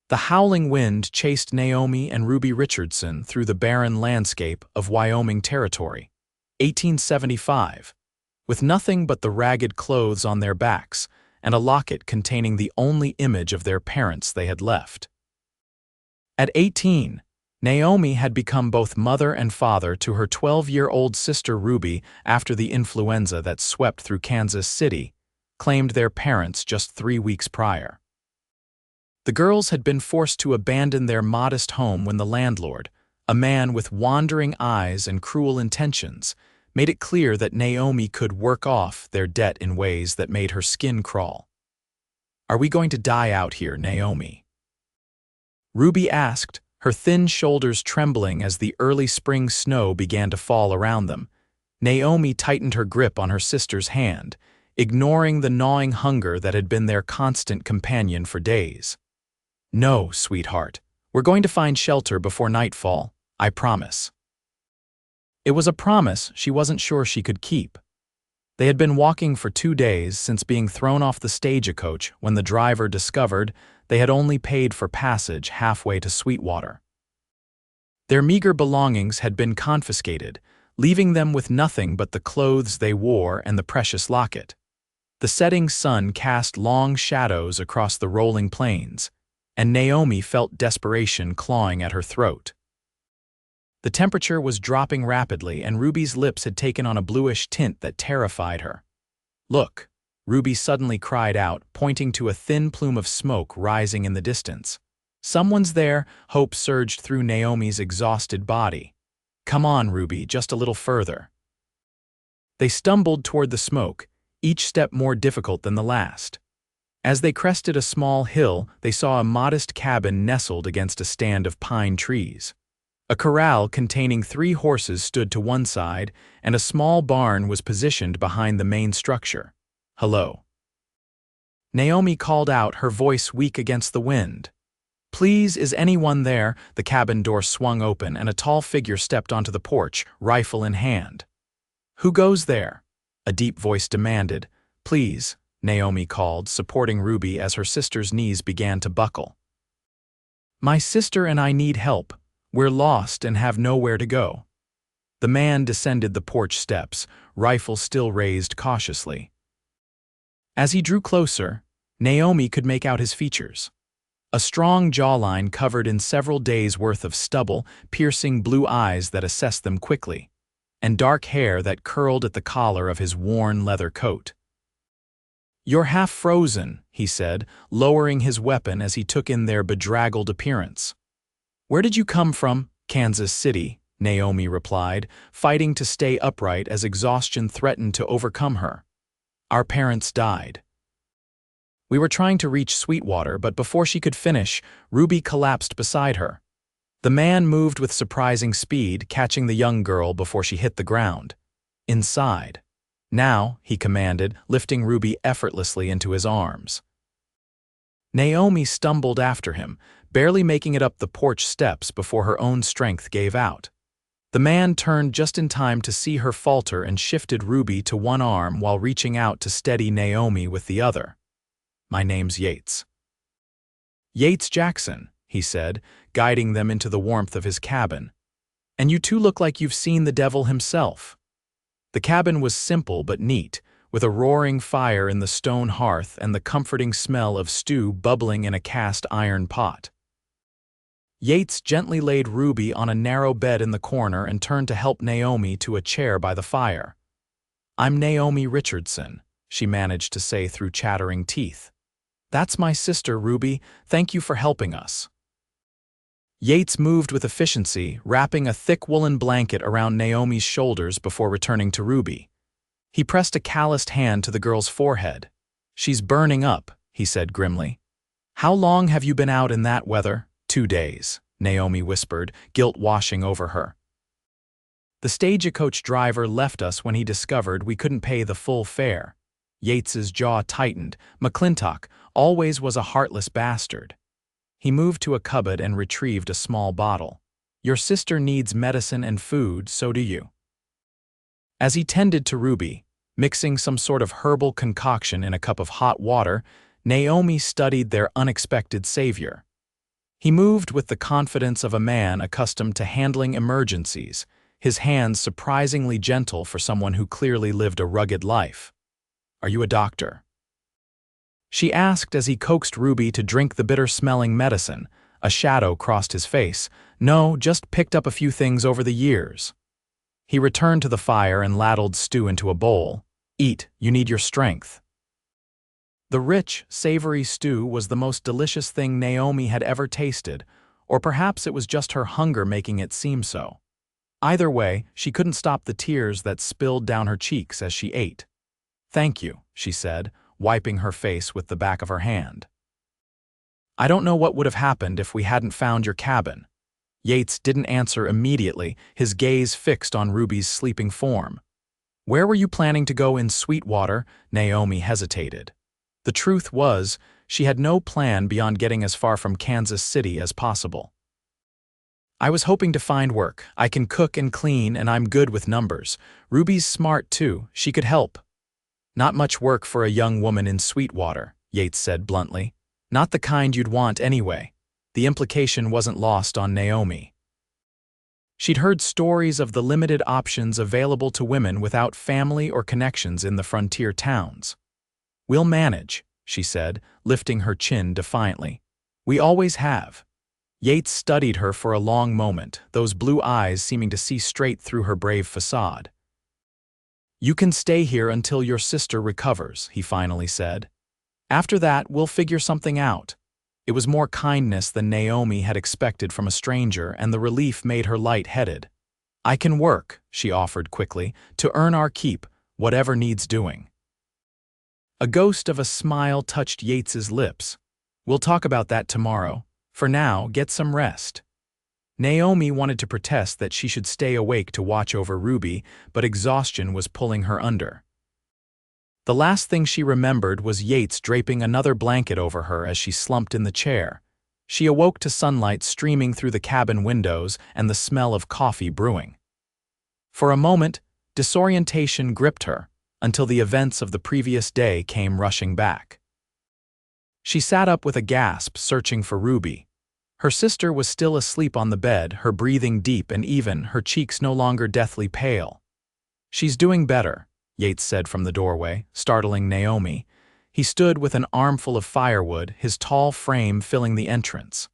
The howling wind chased Naomi and Ruby Richardson through the barren landscape of Wyoming Territory, 1875, with nothing but the ragged clothes on their backs and a locket containing the only image of their parents they had left. At 18, Naomi had become both mother and father to her 12-year-old sister Ruby after the influenza that swept through Kansas City claimed their parents just 3 weeks prior. The girls had been forced to abandon their modest home when the landlord, a man with wandering eyes and cruel intentions, made it clear that Naomi could work off their debt in ways that made her skin crawl. "Are we going to die out here, Naomi?" Ruby asked, her thin shoulders trembling as the early spring snow began to fall around them. Naomi tightened her grip on her sister's hand, ignoring the gnawing hunger that had been their constant companion for days. "No, sweetheart. We're going to find shelter before nightfall, I promise." It was a promise she wasn't sure she could keep. They had been walking for 2 days since being thrown off the stagecoach when the driver discovered they had only paid for passage halfway to Sweetwater. Their meager belongings had been confiscated, leaving them with nothing but the clothes they wore and the precious locket. The setting sun cast long shadows across the rolling plains, and Naomi felt desperation clawing at her throat. The temperature was dropping rapidly, and Ruby's lips had taken on a bluish tint that terrified her. "Look," Ruby suddenly cried out, pointing to a thin plume of smoke rising in the distance. "Someone's there," hope surged through Naomi's exhausted body. "Come on, Ruby, just a little further." They stumbled toward the smoke, each step more difficult than the last. As they crested a small hill, they saw a modest cabin nestled against a stand of pine trees. A corral containing 3 horses stood to one side, and a small barn was positioned behind the main structure. "Hello." Naomi called out, her voice weak against the wind. "Please, is anyone there?" The cabin door swung open, and a tall figure stepped onto the porch, rifle in hand. "Who goes there?" a deep voice demanded. "Please," Naomi called, supporting Ruby as her sister's knees began to buckle. "My sister and I need help. We're lost and have nowhere to go." The man descended the porch steps, rifle still raised cautiously. As he drew closer, Naomi could make out his features. A strong jawline covered in several days' worth of stubble, piercing blue eyes that assessed them quickly, and dark hair that curled at the collar of his worn leather coat. "You're half frozen," he said, lowering his weapon as he took in their bedraggled appearance. "Where did you come from?" "Kansas City," Naomi replied, fighting to stay upright as exhaustion threatened to overcome her. "Our parents died." "We were trying to reach Sweetwater, but before she could finish, Ruby collapsed beside her." The man moved with surprising speed, catching the young girl before she hit the ground. "Inside." "Now," he commanded, lifting Ruby effortlessly into his arms. Naomi stumbled after him, barely making it up the porch steps before her own strength gave out. The man turned just in time to see her falter and shifted Ruby to one arm while reaching out to steady Naomi with the other. "My name's Yates." "Yates Jackson," he said, guiding them into the warmth of his cabin. "And you two look like you've seen the devil himself." The cabin was simple but neat, with a roaring fire in the stone hearth and the comforting smell of stew bubbling in a cast iron pot. Yates gently laid Ruby on a narrow bed in the corner and turned to help Naomi to a chair by the fire. "I'm Naomi Richardson," she managed to say through chattering teeth. "That's my sister, Ruby. Thank you for helping us." Yates moved with efficiency, wrapping a thick woolen blanket around Naomi's shoulders before returning to Ruby. He pressed a calloused hand to the girl's forehead. "She's burning up," he said grimly. "How long have you been out in that weather?" 2 days, Naomi whispered, guilt washing over her. "The stagecoach driver left us when he discovered we couldn't pay the full fare." Yates's jaw tightened. McClintock always was a heartless bastard. He moved to a cupboard and retrieved a small bottle. "Your sister needs medicine and food, so do you." As he tended to Ruby, mixing some sort of herbal concoction in a cup of hot water, Naomi studied their unexpected savior. He moved with the confidence of a man accustomed to handling emergencies, his hands surprisingly gentle for someone who clearly lived a rugged life. "Are you a doctor?" she asked as he coaxed Ruby to drink the bitter-smelling medicine. A shadow crossed his face. "No, just picked up a few things over the years." He returned to the fire and ladled stew into a bowl. "Eat, you need your strength." The rich, savory stew was the most delicious thing Naomi had ever tasted, or perhaps it was just her hunger making it seem so. Either way, she couldn't stop the tears that spilled down her cheeks as she ate. "Thank you," she said, wiping her face with the back of her hand. "I don't know what would have happened if we hadn't found your cabin." Yates didn't answer immediately, his gaze fixed on Ruby's sleeping form. "Where were you planning to go in Sweetwater?" Naomi hesitated. The truth was, she had no plan beyond getting as far from Kansas City as possible. "I was hoping to find work. I can cook and clean, and I'm good with numbers. Ruby's smart, too. She could help." "Not much work for a young woman in Sweetwater," Yates said bluntly. "Not the kind you'd want anyway." The implication wasn't lost on Naomi. She'd heard stories of the limited options available to women without family or connections in the frontier towns. "We'll manage," she said, lifting her chin defiantly. "We always have." Yates studied her for a long moment, those blue eyes seeming to see straight through her brave facade. "You can stay here until your sister recovers," he finally said. "After that, we'll figure something out." It was more kindness than Naomi had expected from a stranger, and the relief made her light-headed. "I can work," she offered quickly, "to earn our keep, whatever needs doing." A ghost of a smile touched Yates's lips. "We'll talk about that tomorrow. For now, get some rest." Naomi wanted to protest that she should stay awake to watch over Ruby, but exhaustion was pulling her under. The last thing she remembered was Yates draping another blanket over her as she slumped in the chair. She awoke to sunlight streaming through the cabin windows and the smell of coffee brewing. For a moment, disorientation gripped her, until the events of the previous day came rushing back. She sat up with a gasp, searching for Ruby. Her sister was still asleep on the bed, her breathing deep and even, her cheeks no longer deathly pale. "She's doing better," Yates said from the doorway, startling Naomi. He stood with an armful of firewood, his tall frame filling the entrance.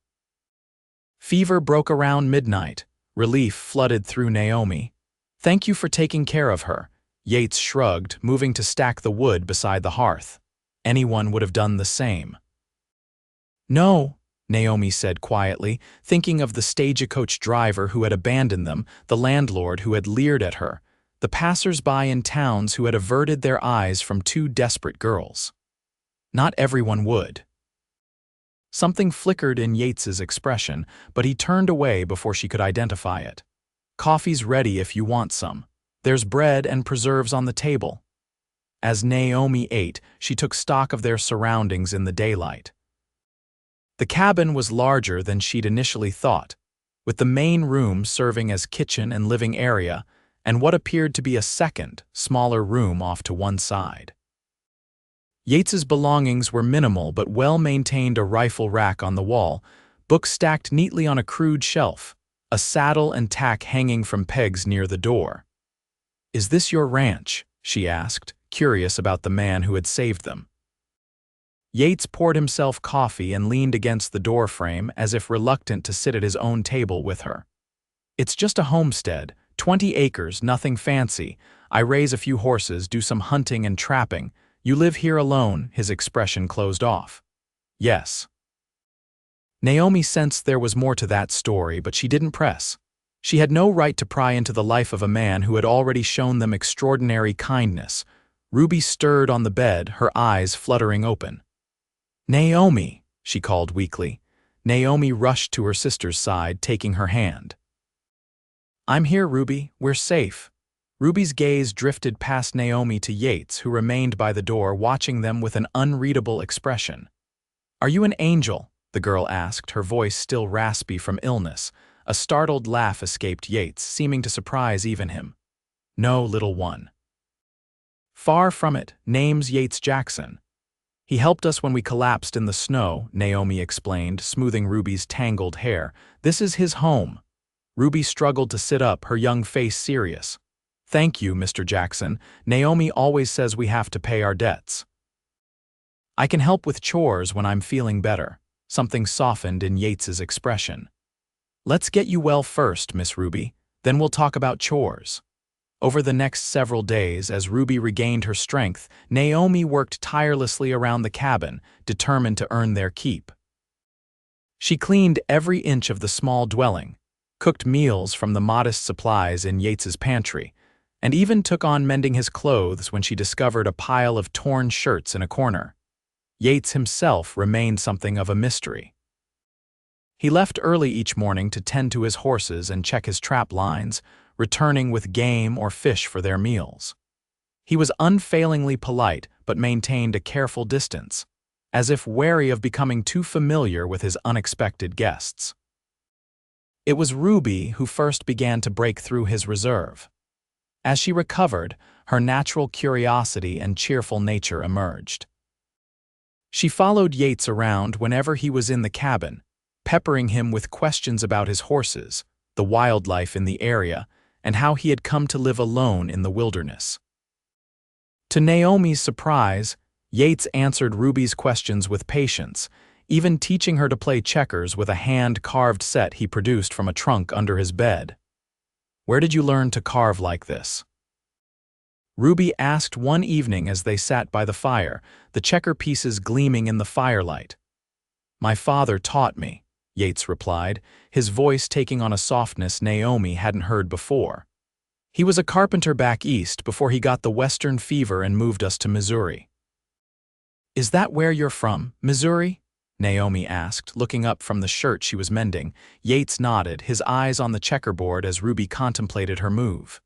Fever broke around midnight. Relief flooded through Naomi. "Thank you for taking care of her." Yates shrugged, moving to stack the wood beside the hearth. "Anyone would have done the same." "No," Naomi said quietly, thinking of the stagecoach driver who had abandoned them, the landlord who had leered at her, the passers-by in towns who had averted their eyes from two desperate girls. Not everyone would. Something flickered in Yates's expression, but he turned away before she could identify it. "Coffee's ready if you want some. There's bread and preserves on the table." As Naomi ate, she took stock of their surroundings in the daylight. The cabin was larger than she'd initially thought, with the main room serving as kitchen and living area, and what appeared to be a second, smaller room off to one side. Yates's belongings were minimal but well-maintained, a rifle rack on the wall, books stacked neatly on a crude shelf, a saddle and tack hanging from pegs near the door. "Is this your ranch?" she asked, curious about the man who had saved them. Yates poured himself coffee and leaned against the doorframe as if reluctant to sit at his own table with her. "It's just a homestead, 20 acres, nothing fancy. I raise a few horses, do some hunting and trapping. You live here alone," his expression closed off. "Yes." Naomi sensed there was more to that story, but she didn't press. She had no right to pry into the life of a man who had already shown them extraordinary kindness. Ruby stirred on the bed, her eyes fluttering open. "Naomi," she called weakly. Naomi rushed to her sister's side, taking her hand. "I'm here, Ruby. We're safe." Ruby's gaze drifted past Naomi to Yates, who remained by the door, watching them with an unreadable expression. "Are you an angel?" the girl asked, her voice still raspy from illness. A startled laugh escaped Yates, seeming to surprise even him. "No, little one." "Far from it. Name's Yates Jackson." He helped us when we collapsed in the snow, Naomi explained, smoothing Ruby's tangled hair. This is his home. Ruby struggled to sit up, her young face serious. Thank you, Mr. Jackson. Naomi always says we have to pay our debts. I can help with chores when I'm feeling better. Something softened in Yates's expression. Let's get you well first, Miss Ruby. Then we'll talk about chores. Over the next several days, as Ruby regained her strength, Naomi worked tirelessly around the cabin, determined to earn their keep. She cleaned every inch of the small dwelling, cooked meals from the modest supplies in Yates's pantry, and even took on mending his clothes when she discovered a pile of torn shirts in a corner. Yates himself remained something of a mystery. He left early each morning to tend to his horses and check his trap lines, returning with game or fish for their meals. He was unfailingly polite but maintained a careful distance, as if wary of becoming too familiar with his unexpected guests. It was Ruby who first began to break through his reserve. As she recovered, her natural curiosity and cheerful nature emerged. She followed Yates around whenever he was in the cabin, peppering him with questions about his horses, the wildlife in the area, and how he had come to live alone in the wilderness. To Naomi's surprise, Yates answered Ruby's questions with patience, even teaching her to play checkers with a hand-carved set he produced from a trunk under his bed. Where did you learn to carve like this? Ruby asked one evening as they sat by the fire, the checker pieces gleaming in the firelight. My father taught me, Yates replied, his voice taking on a softness Naomi hadn't heard before. He was a carpenter back east before he got the Western fever and moved us to Missouri. Is that where you're from, Missouri? Naomi asked, looking up from the shirt she was mending. Yates nodded, his eyes on the checkerboard as Ruby contemplated her move.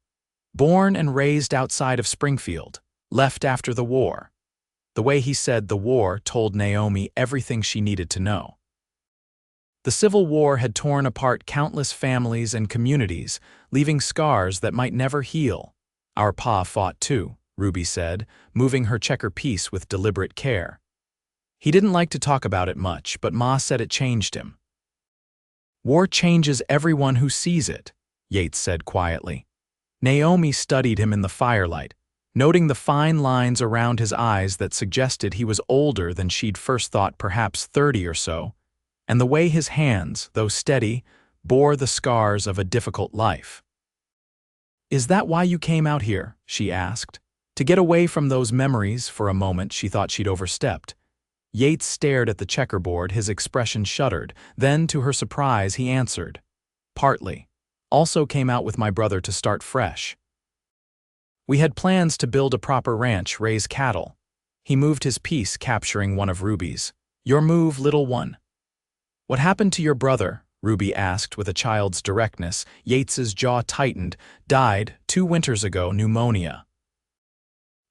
Born and raised outside of Springfield, left after the war. The way he said the war told Naomi everything she needed to know. The Civil War had torn apart countless families and communities, leaving scars that might never heal. Our pa fought too, Ruby said, moving her checker piece with deliberate care. He didn't like to talk about it much, but Ma said it changed him. War changes everyone who sees it, Yates said quietly. Naomi studied him in the firelight, noting the fine lines around his eyes that suggested he was older than she'd first thought, perhaps 30 or so, and the way his hands, though steady, bore the scars of a difficult life. Is that why you came out here? She asked. To get away from those memories for a moment she thought she'd overstepped. Yates stared at the checkerboard, his expression shuddered. Then, to her surprise, he answered. Partly. Also came out with my brother to start fresh. We had plans to build a proper ranch, raise cattle. He moved his piece, capturing one of Ruby's. Your move, little one. What happened to your brother? Ruby asked with a child's directness. Yates's jaw tightened. Died 2 winters ago, pneumonia.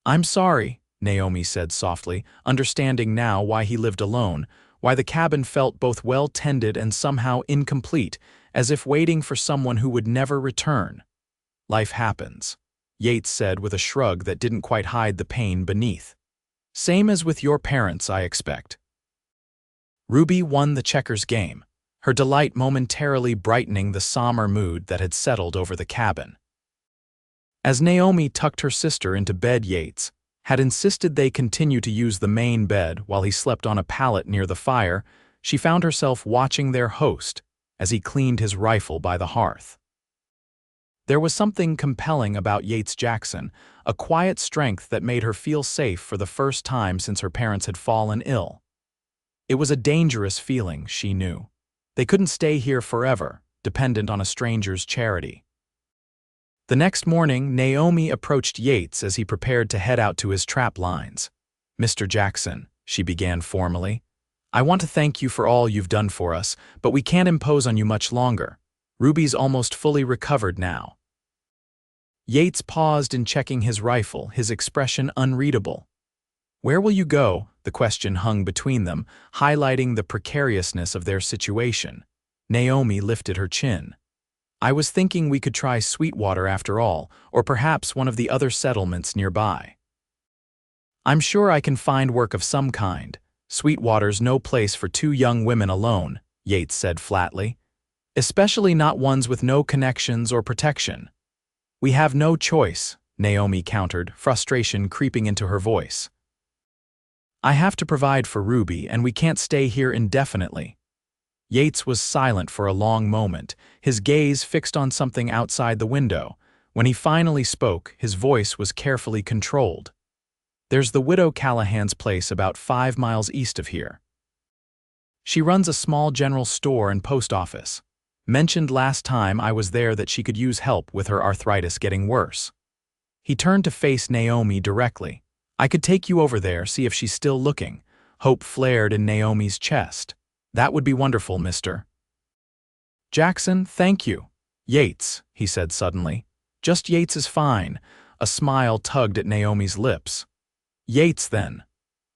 I'm sorry, Naomi said softly, understanding now why he lived alone, why the cabin felt both well-tended and somehow incomplete, as if waiting for someone who would never return. Life happens, Yates said with a shrug that didn't quite hide the pain beneath. Same as with your parents, I expect. Ruby won the checkers game, her delight momentarily brightening the somber mood that had settled over the cabin. As Naomi tucked her sister into bed, Yates had insisted they continue to use the main bed while he slept on a pallet near the fire. She found herself watching their host as he cleaned his rifle by the hearth. There was something compelling about Yates Jackson, a quiet strength that made her feel safe for the first time since her parents had fallen ill. It was a dangerous feeling, she knew. They couldn't stay here forever, dependent on a stranger's charity. The next morning, Naomi approached Yates as he prepared to head out to his trap lines. Mr. Jackson, she began formally, I want to thank you for all you've done for us, but we can't impose on you much longer. Ruby's almost fully recovered now. Yates paused in checking his rifle, his expression unreadable. Where will you go? The question hung between them, highlighting the precariousness of their situation. Naomi lifted her chin. I was thinking we could try Sweetwater after all, or perhaps one of the other settlements nearby. I'm sure I can find work of some kind. Sweetwater's no place for two young women alone, Yates said flatly. Especially not ones with no connections or protection. We have no choice, Naomi countered, frustration creeping into her voice. I have to provide for Ruby, and we can't stay here indefinitely. Yates was silent for a long moment, his gaze fixed on something outside the window. When he finally spoke, his voice was carefully controlled. There's the widow Callahan's place about 5 miles east of here. She runs a small general store and post office. Mentioned last time I was there that she could use help with her arthritis getting worse. He turned to face Naomi directly. I could take you over there, see if she's still looking. Hope flared in Naomi's chest. That would be wonderful, Mr. Jackson, thank you. Yates, he said suddenly. Just Yates is fine. A smile tugged at Naomi's lips. Yates, then.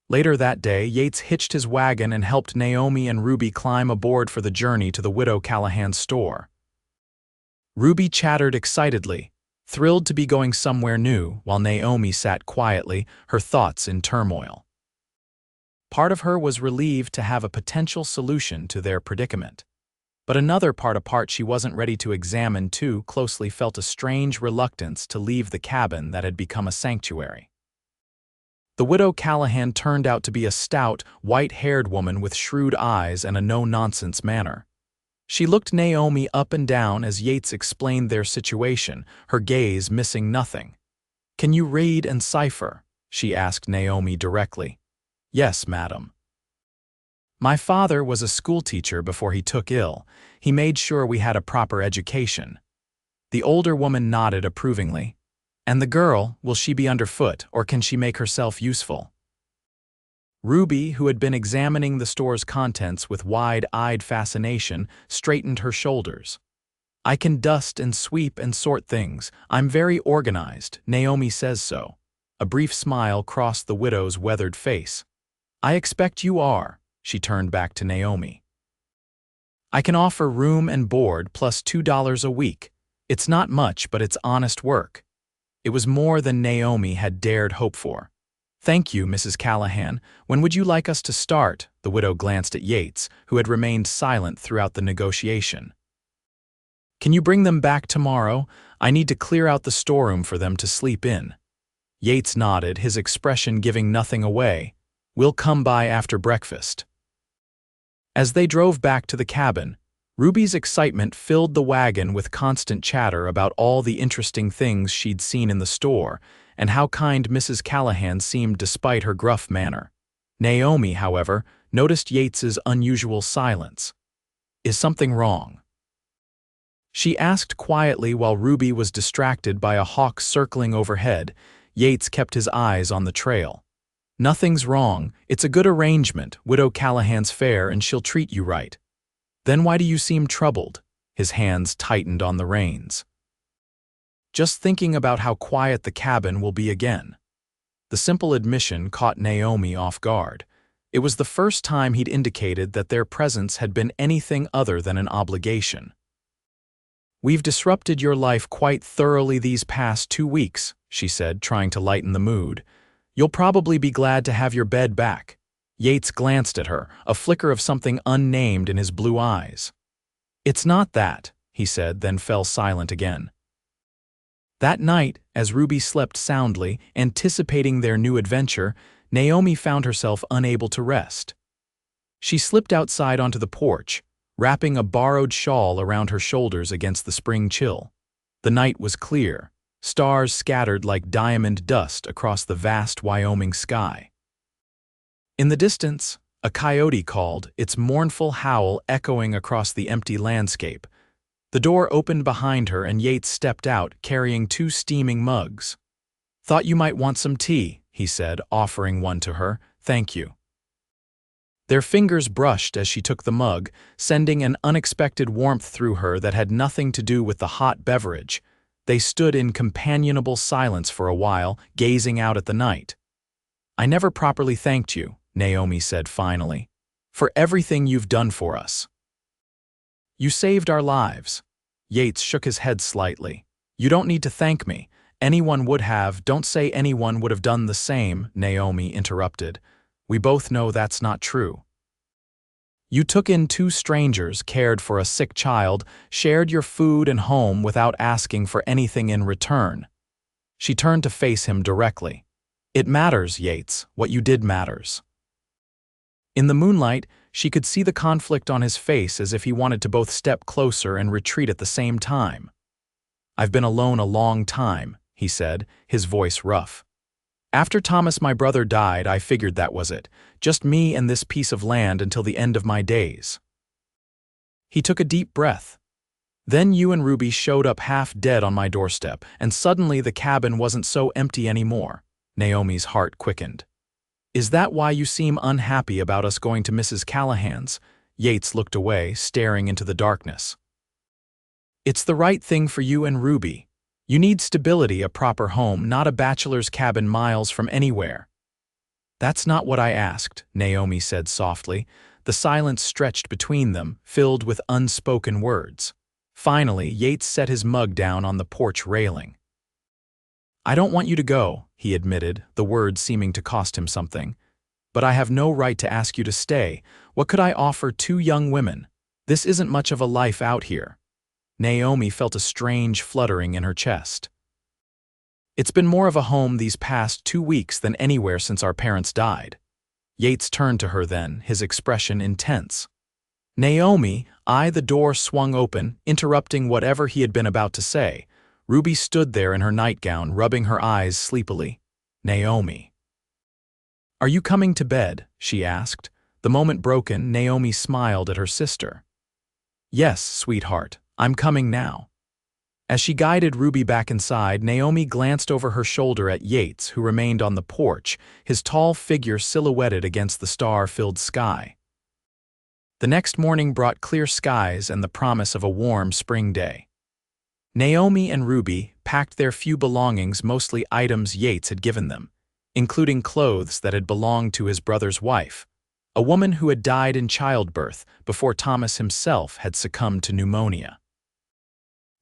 Later that day, Yates hitched his wagon and helped Naomi and Ruby climb aboard for the journey to the widow Callahan's store. Ruby chattered excitedly, thrilled to be going somewhere new, while Naomi sat quietly, her thoughts in turmoil. Part of her was relieved to have a potential solution to their predicament. But another part she wasn't ready to examine too closely felt a strange reluctance to leave the cabin that had become a sanctuary. The widow Callahan turned out to be a stout, white-haired woman with shrewd eyes and a no-nonsense manner. She looked Naomi up and down as Yates explained their situation, her gaze missing nothing. Can you read and cipher? She asked Naomi directly. Yes, madam. My father was a schoolteacher before he took ill. He made sure we had a proper education. The older woman nodded approvingly. And the girl, will she be underfoot, or can she make herself useful? Ruby, who had been examining the store's contents with wide-eyed fascination, straightened her shoulders. I can dust and sweep and sort things. I'm very organized, Naomi says so. A brief smile crossed the widow's weathered face. I expect you are, she turned back to Naomi. I can offer room and board plus $2 a week. It's not much, but it's honest work. It was more than Naomi had dared hope for. Thank you, Mrs. Callahan. When would you like us to start? The widow glanced at Yates, who had remained silent throughout the negotiation. Can you bring them back tomorrow? I need to clear out the storeroom for them to sleep in. Yates nodded, his expression giving nothing away. We'll come by after breakfast. As they drove back to the cabin, Ruby's excitement filled the wagon with constant chatter about all the interesting things she'd seen in the store and how kind Mrs. Callahan seemed despite her gruff manner. Naomi, however, noticed Yates's unusual silence. Is something wrong? She asked quietly while Ruby was distracted by a hawk circling overhead. Yates kept his eyes on the trail. Nothing's wrong. It's a good arrangement. Widow Callahan's fair and she'll treat you right. Then why do you seem troubled? His hands tightened on the reins. Just thinking about how quiet the cabin will be again. The simple admission caught Naomi off guard. It was the first time he'd indicated that their presence had been anything other than an obligation. We've disrupted your life quite thoroughly these past 2 weeks, she said, trying to lighten the mood. You'll probably be glad to have your bed back. Yates glanced at her, a flicker of something unnamed in his blue eyes. It's not that, he said, then fell silent again. That night, as Ruby slept soundly, anticipating their new adventure, Naomi found herself unable to rest. She slipped outside onto the porch, wrapping a borrowed shawl around her shoulders against the spring chill. The night was clear, stars scattered like diamond dust across the vast Wyoming sky. In the distance, a coyote called, its mournful howl echoing across the empty landscape. The door opened behind her and Yates stepped out, carrying 2 steaming mugs. Thought you might want some tea, he said, offering one to her. Thank you. Their fingers brushed as she took the mug, sending an unexpected warmth through her that had nothing to do with the hot beverage. They stood in companionable silence for a while, gazing out at the night. I never properly thanked you, Naomi said finally, for everything you've done for us. You saved our lives. Yates shook his head slightly. You don't need to thank me. Anyone would have, don't say anyone would have done the same, Naomi interrupted. We both know that's not true. You took in two strangers, cared for a sick child, shared your food and home without asking for anything in return. She turned to face him directly. It matters, Yates. What you did matters. In the moonlight, she could see the conflict on his face as if he wanted to both step closer and retreat at the same time. I've been alone a long time, he said, his voice rough. After Thomas, my brother, died, I figured that was it. Just me and this piece of land until the end of my days. He took a deep breath. Then you and Ruby showed up half dead on my doorstep, and suddenly the cabin wasn't so empty anymore. Naomi's heart quickened. Is that why you seem unhappy about us going to Mrs. Callahan's? Yates looked away, staring into the darkness. It's the right thing for you and Ruby. You need stability, a proper home, not a bachelor's cabin miles from anywhere. That's not what I asked, Naomi said softly. The silence stretched between them, filled with unspoken words. Finally, Yates set his mug down on the porch railing. I don't want you to go, he admitted, the words seeming to cost him something. But I have no right to ask you to stay. What could I offer two young women? This isn't much of a life out here. Naomi felt a strange fluttering in her chest. It's been more of a home these past 2 weeks than anywhere since our parents died. Yates turned to her then, his expression intense. Naomi, the door swung open, interrupting whatever he had been about to say. Ruby stood there in her nightgown, rubbing her eyes sleepily. Naomi. Are you coming to bed? She asked. The moment broken, Naomi smiled at her sister. Yes, sweetheart. I'm coming now. As she guided Ruby back inside, Naomi glanced over her shoulder at Yates, who remained on the porch, his tall figure silhouetted against the star-filled sky. The next morning brought clear skies and the promise of a warm spring day. Naomi and Ruby packed their few belongings, mostly items Yates had given them, including clothes that had belonged to his brother's wife, a woman who had died in childbirth before Thomas himself had succumbed to pneumonia.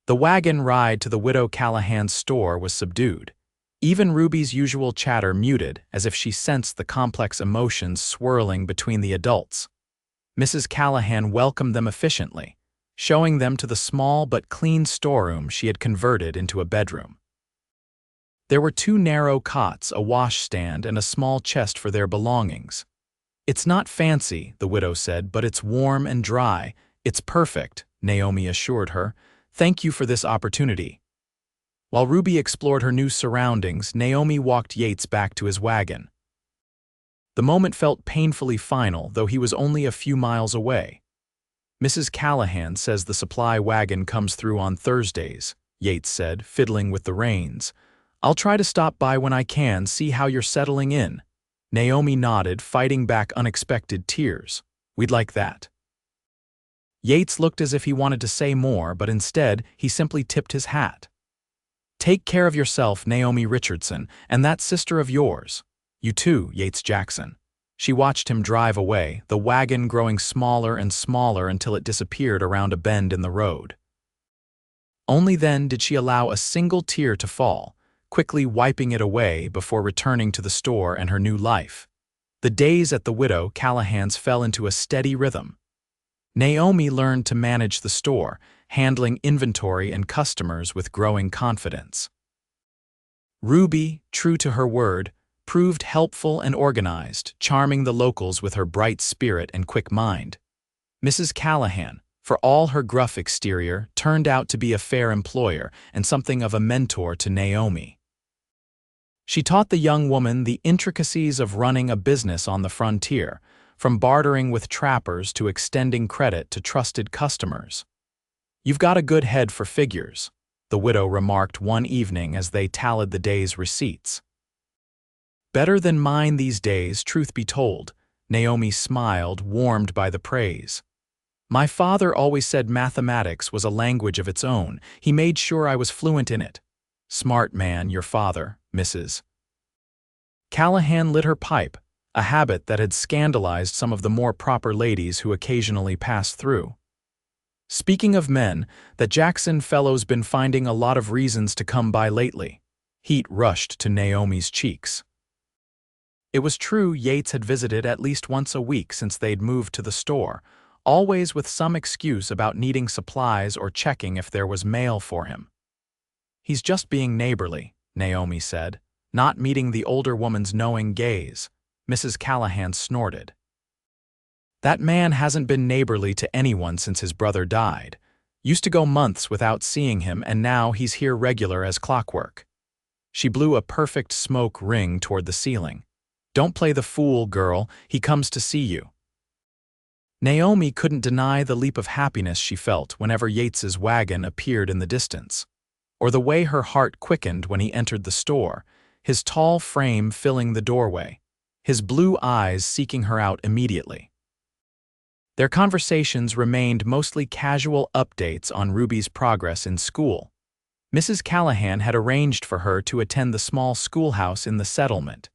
The wagon ride to the widow Callahan's store was subdued, even Ruby's usual chatter muted as if she sensed the complex emotions swirling between the adults. Mrs. Callahan welcomed them efficiently, showing them to the small but clean storeroom she had converted into a bedroom. There were 2 narrow cots, a washstand, and a small chest for their belongings. It's not fancy, the widow said, but it's warm and dry. It's perfect, Naomi assured her. Thank you for this opportunity. While Ruby explored her new surroundings, Naomi walked Yates back to his wagon. The moment felt painfully final, though he was only a few miles away. Mrs. Callahan says the supply wagon comes through on Thursdays, Yates said, fiddling with the reins. I'll try to stop by when I can, see how you're settling in. Naomi nodded, fighting back unexpected tears. We'd like that. Yates looked as if he wanted to say more, but instead, he simply tipped his hat. Take care of yourself, Naomi Richardson, and that sister of yours. You too, Yates Jackson. She watched him drive away, the wagon growing smaller and smaller until it disappeared around a bend in the road. Only then did she allow a single tear to fall, quickly wiping it away before returning to the store and her new life. The days at the widow Callahan's fell into a steady rhythm. Naomi learned to manage the store, handling inventory and customers with growing confidence. Ruby, true to her word, proved helpful and organized, charming the locals with her bright spirit and quick mind. Mrs. Callahan, for all her gruff exterior, turned out to be a fair employer and something of a mentor to Naomi. She taught the young woman the intricacies of running a business on the frontier, from bartering with trappers to extending credit to trusted customers. You've got a good head for figures, the widow remarked one evening as they tallied the day's receipts. Better than mine these days, truth be told, Naomi smiled, warmed by the praise. My father always said mathematics was a language of its own. He made sure I was fluent in it. Smart man, your father, Mrs. Callahan lit her pipe, a habit that had scandalized some of the more proper ladies who occasionally passed through. Speaking of men, the Jackson fellow's been finding a lot of reasons to come by lately. Heat rushed to Naomi's cheeks. It was true Yates had visited at least once a week since they'd moved to the store, always with some excuse about needing supplies or checking if there was mail for him. "He's just being neighborly," Naomi said, not meeting the older woman's knowing gaze. Mrs. Callahan snorted. "That man hasn't been neighborly to anyone since his brother died. Used to go months without seeing him, and now he's here regular as clockwork." She blew a perfect smoke ring toward the ceiling. "Don't play the fool, girl. He comes to see you." Naomi couldn't deny the leap of happiness she felt whenever Yates's wagon appeared in the distance, or the way her heart quickened when he entered the store, his tall frame filling the doorway, his blue eyes seeking her out immediately. Their conversations remained mostly casual updates on Ruby's progress in school. Mrs. Callahan had arranged for her to attend the small schoolhouse in the settlement.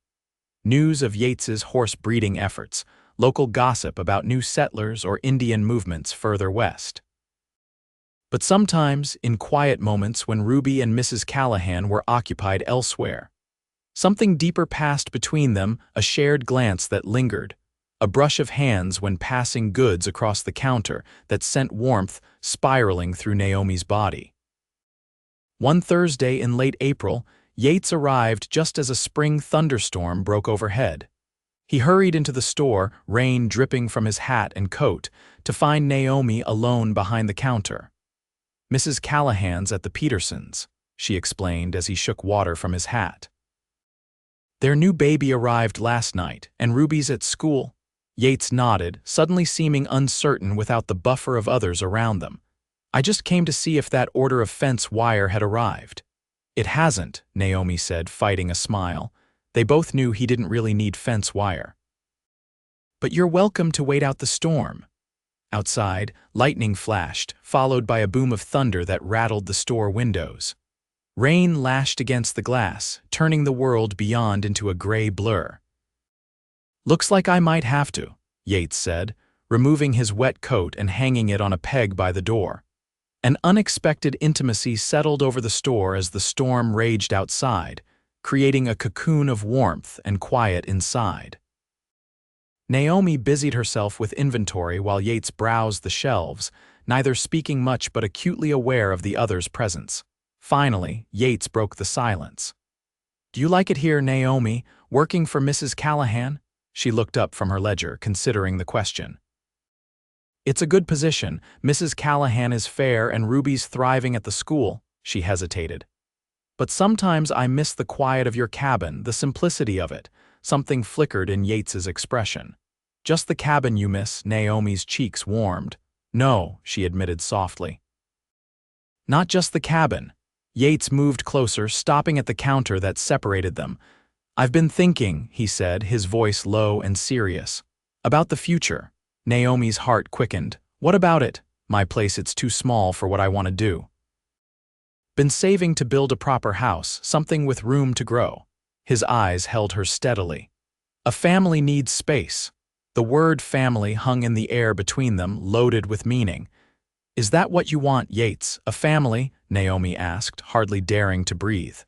News of Yates's horse breeding efforts, local gossip about new settlers or Indian movements further west. But sometimes, in quiet moments when Ruby and Mrs. Callahan were occupied elsewhere, something deeper passed between them, a shared glance that lingered, a brush of hands when passing goods across the counter that sent warmth spiraling through Naomi's body. One Thursday in late April, Yates arrived just as a spring thunderstorm broke overhead. He hurried into the store, rain dripping from his hat and coat, to find Naomi alone behind the counter. "Mrs. Callahan's at the Petersons," she explained as he shook water from his hat. "Their new baby arrived last night, and Ruby's at school." Yates nodded, suddenly seeming uncertain without the buffer of others around them. "I just came to see if that order of fence wire had arrived." "It hasn't," Naomi said, fighting a smile. They both knew he didn't really need fence wire. "But you're welcome to wait out the storm." Outside, lightning flashed, followed by a boom of thunder that rattled the store windows. Rain lashed against the glass, turning the world beyond into a gray blur. "Looks like I might have to," Yates said, removing his wet coat and hanging it on a peg by the door. An unexpected intimacy settled over the store as the storm raged outside, creating a cocoon of warmth and quiet inside. Naomi busied herself with inventory while Yates browsed the shelves, neither speaking much but acutely aware of the other's presence. Finally, Yates broke the silence. "Do you like it here, Naomi, working for Mrs. Callahan?" She looked up from her ledger, considering the question. "It's a good position. Mrs. Callahan is fair and Ruby's thriving at the school," she hesitated. "But sometimes I miss the quiet of your cabin, the simplicity of it." Something flickered in Yates's expression. "Just the cabin you miss," Naomi's cheeks warmed. "No," she admitted softly. "Not just the cabin." Yates moved closer, stopping at the counter that separated them. "I've been thinking," he said, his voice low and serious, "about the future." Naomi's heart quickened. "What about it?" "My place, it's too small for what I want to do. Been saving to build a proper house, something with room to grow." His eyes held her steadily. "A family needs space." The word family hung in the air between them, loaded with meaning. "Is that what you want, Yates? A family?" Naomi asked, hardly daring to breathe.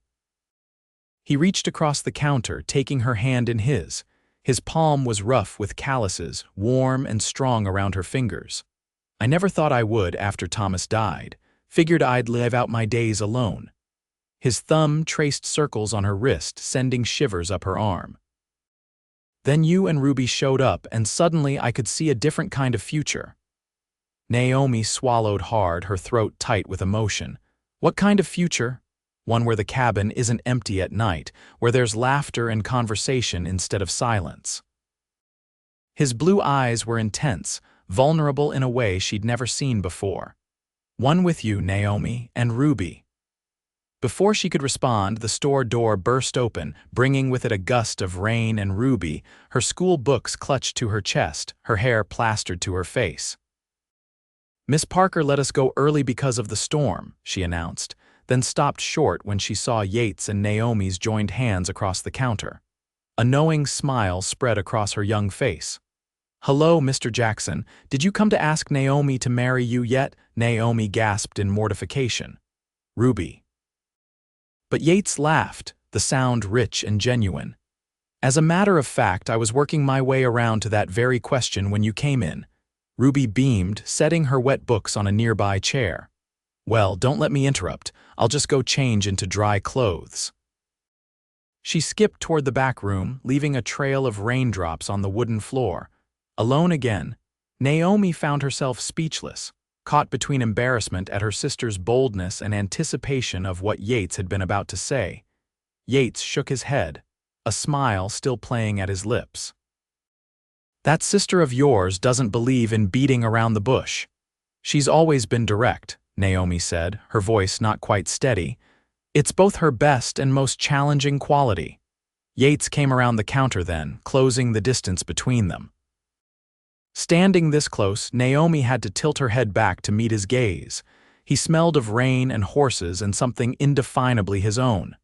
He reached across the counter, taking her hand in his. His palm was rough with calluses, warm and strong around her fingers. "I never thought I would after Thomas died. Figured I'd live out my days alone." His thumb traced circles on her wrist, sending shivers up her arm. "Then you and Ruby showed up, and suddenly I could see a different kind of future." Naomi swallowed hard, her throat tight with emotion. "What kind of future?" "One where the cabin isn't empty at night, where there's laughter and conversation instead of silence." His blue eyes were intense, vulnerable in a way she'd never seen before. "One with you, Naomi, and Ruby." Before she could respond, the store door burst open, bringing with it a gust of rain and Ruby, her school books clutched to her chest, her hair plastered to her face. "Miss Parker let us go early because of the storm," she announced, then stopped short when she saw Yates and Naomi's joined hands across the counter. A knowing smile spread across her young face. "Hello, Mr. Jackson. Did you come to ask Naomi to marry you yet?" Naomi gasped in mortification. "Ruby." But Yates laughed, the sound rich and genuine. As a matter of fact, I was working my way around to that very question when you came in. Ruby beamed, setting her wet books on a nearby chair. Well, don't let me interrupt. I'll just go change into dry clothes. She skipped toward the back room, leaving a trail of raindrops on the wooden floor. Alone again, Naomi found herself speechless, caught between embarrassment at her sister's boldness and anticipation of what Yates had been about to say. Yates shook his head, a smile still playing at his lips. That sister of yours doesn't believe in beating around the bush. She's always been direct, Naomi said, her voice not quite steady. It's both her best and most challenging quality. Yates came around the counter then, closing the distance between them. Standing this close, Naomi had to tilt her head back to meet his gaze. He smelled of rain and horses and something indefinably his own.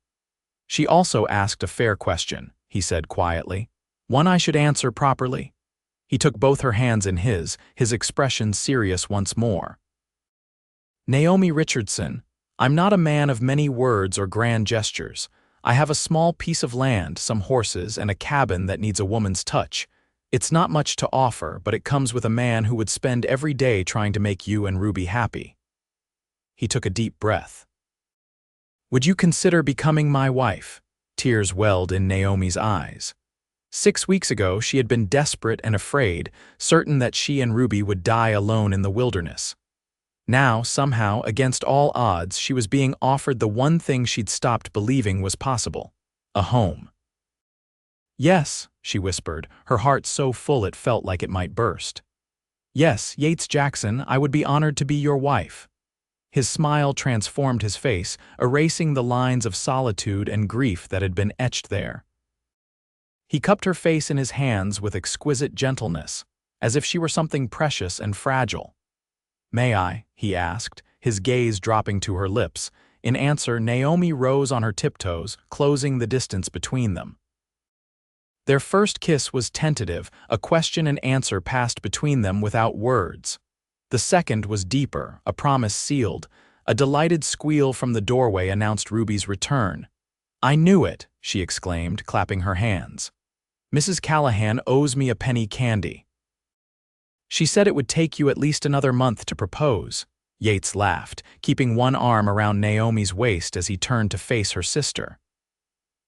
She also asked a fair question, he said quietly. One I should answer properly. He took both her hands in his expression serious once more. Naomi Richardson, I'm not a man of many words or grand gestures. I have a small piece of land, some horses, and a cabin that needs a woman's touch. It's not much to offer, but it comes with a man who would spend every day trying to make you and Ruby happy. He took a deep breath. Would you consider becoming my wife? Tears welled in Naomi's eyes. 6 weeks ago, she had been desperate and afraid, certain that she and Ruby would die alone in the wilderness. Now, somehow, against all odds, she was being offered the one thing she'd stopped believing was possible: a home. Yes, she whispered, her heart so full it felt like it might burst. Yes, Yates Jackson, I would be honored to be your wife. His smile transformed his face, erasing the lines of solitude and grief that had been etched there. He cupped her face in his hands with exquisite gentleness, as if she were something precious and fragile. May I? He asked, his gaze dropping to her lips. In answer, Naomi rose on her tiptoes, closing the distance between them. Their first kiss was tentative, a question and answer passed between them without words. The second was deeper, a promise sealed. A delighted squeal from the doorway announced Ruby's return. I knew it, she exclaimed, clapping her hands. Mrs. Callahan owes me a penny candy. She said it would take you at least another month to propose. Yates laughed, keeping one arm around Naomi's waist as he turned to face her sister.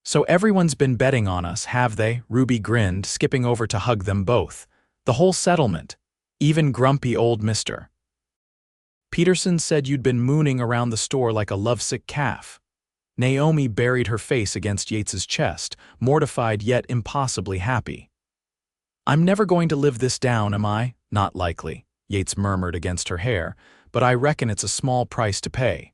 So everyone's been betting on us, have they? Ruby grinned, skipping over to hug them both. The whole settlement. Even grumpy old Mr. Peterson said you'd been mooning around the store like a lovesick calf. Naomi buried her face against Yates's chest, mortified yet impossibly happy. I'm never going to live this down, am I? Not likely, Yates murmured against her hair, but I reckon it's a small price to pay.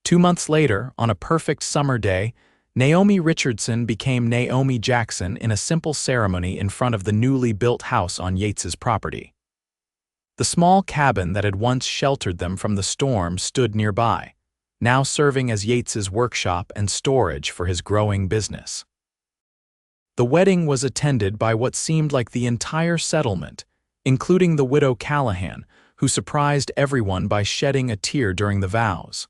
2 months later, on a perfect summer day, Naomi Richardson became Naomi Jackson in a simple ceremony in front of the newly built house on Yates's property. The small cabin that had once sheltered them from the storm stood nearby, now serving as Yates's workshop and storage for his growing business. The wedding was attended by what seemed like the entire settlement, including the widow Callahan, who surprised everyone by shedding a tear during the vows.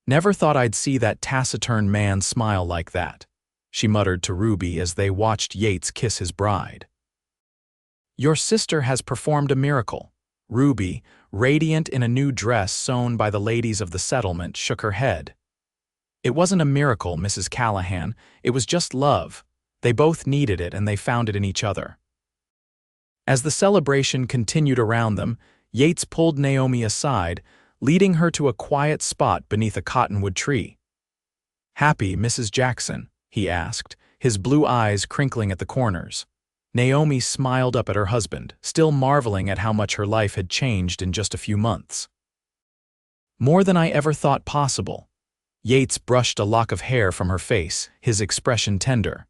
Never thought I'd see that taciturn man smile like that, she muttered to Ruby as they watched Yates kiss his bride. Your sister has performed a miracle. Ruby, radiant in a new dress sewn by the ladies of the settlement, shook her head. It wasn't a miracle, Mrs. Callahan. It was just love. They both needed it and they found it in each other. As the celebration continued around them, Yates pulled Naomi aside, leading her to a quiet spot beneath a cottonwood tree. Happy, Mrs. Jackson? He asked, his blue eyes crinkling at the corners. Naomi smiled up at her husband, still marveling at how much her life had changed in just a few months. More than I ever thought possible. Yates brushed a lock of hair from her face, his expression tender.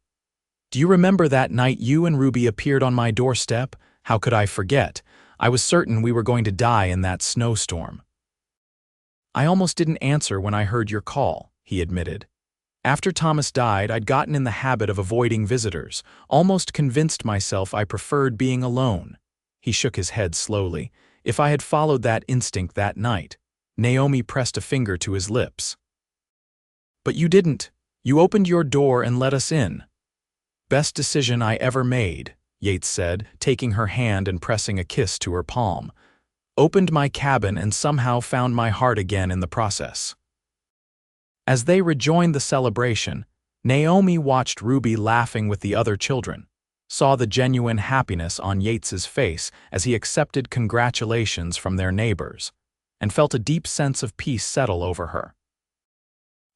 Do you remember that night you and Ruby appeared on my doorstep? How could I forget? I was certain we were going to die in that snowstorm. I almost didn't answer when I heard your call, he admitted. After Thomas died, I'd gotten in the habit of avoiding visitors, almost convinced myself I preferred being alone. He shook his head slowly. If I had followed that instinct that night. Naomi pressed a finger to his lips. But you didn't. You opened your door and let us in. Best decision I ever made, Yates said, taking her hand and pressing a kiss to her palm. Opened my cabin and somehow found my heart again in the process. As they rejoined the celebration, Naomi watched Ruby laughing with the other children, saw the genuine happiness on Yates's face as he accepted congratulations from their neighbors, and felt a deep sense of peace settle over her.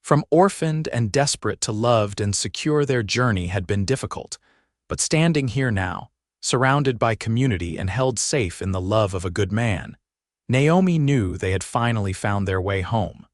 From orphaned and desperate to loved and secure, their journey had been difficult, but standing here now, surrounded by community and held safe in the love of a good man, Naomi knew they had finally found their way home.